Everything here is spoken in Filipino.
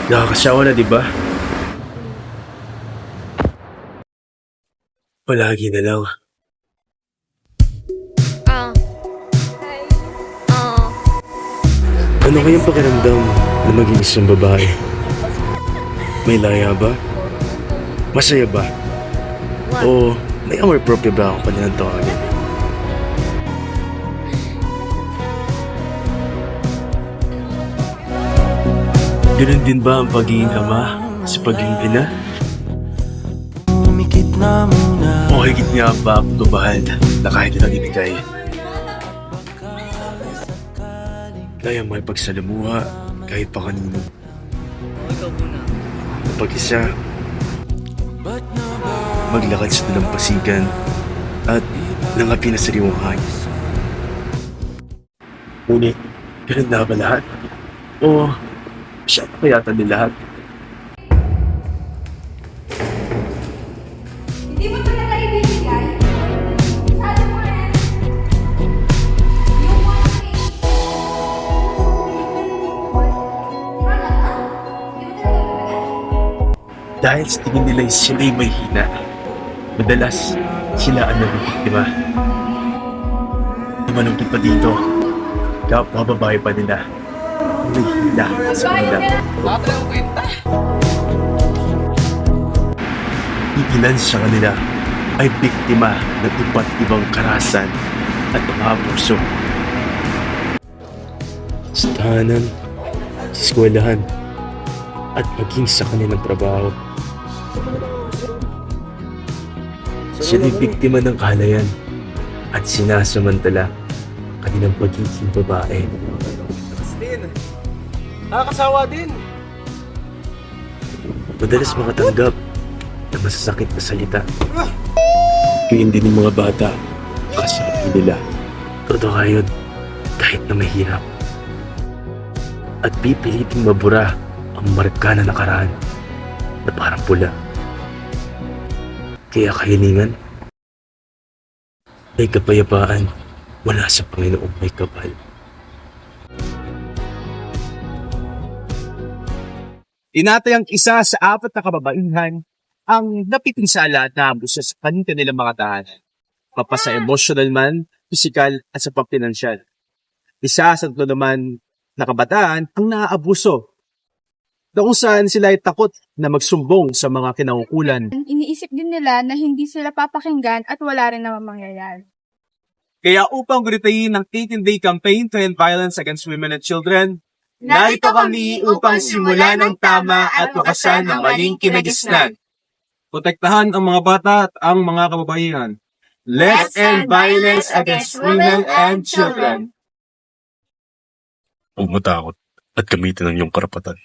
Nakakasawa na, di ba? Palagi na lang. Ah. Ah. Ano kayang pakiramdam na maging isang babae? May laya ba? Masaya ba? O may amor proprio ba ako kanilang tawagin? Ganun din ba ang pagiging ama sa pagiging ina? Umikit na muna. O higit niya ba ang pagmamahal na kahit ilang ibigay? Kaya may pagsalamuha kahit pa kanino. Pag-isa, maglakad sa dalampasigan at nangapi na sariwang hangin. Ngunit, ganun na ba lahat? O siya pa yata ni lahat? Hindi mo talaga ibibigay? Sabi mo na yan. Yung one thing. Talaga? Hindi mo talaga ibibigay? Dahil sa tingin nila sila'y may hina, madalas sila ang nabibiktima. Malungkot pa dito, kapwa babae pa nila may hina sa kanila. Ilan sa kanila ay biktima ng iba't ibang karahasan at mga abuso. Sa tahanan, sa eskwelahan, at maging sa kanilang trabaho. Sila'y biktima ng kahalayan at sinasamantala kanilang pagiging babae. Nakakasawa din. Madalas makatanggap ng masasakit na salita. Kaya din ng mga bata kasabi nila. Todo kayo kahit na mahirap. At pipiliting mabura ang marka na nakaraan na parang pula. Kaya kahilingan ay kapayapaan wala sa Panginoong may kapal. Tinatayang isa sa 4 na kababaihan ang napipinsala at naabuso sa kanilang mga tahanan. Mapa sa emotional man, pisikal at sa pampinansyal. Isa sa 3 naman na kabataan ang naaabuso na kung saan sila ay takot na magsumbong sa mga kinaukulan. Iniisip din nila na hindi sila papakinggan at wala rin naman mangyayari. Kaya upang guritain ang 18-day campaign to end violence against women and children, narito kami upang simulan ng tama at wakasan ng maling kinagisnan. Protektahan ang mga bata at ang mga kababaihan. Let's end violence against women and children. Huwag matakot at gamitin ang iyong karapatan.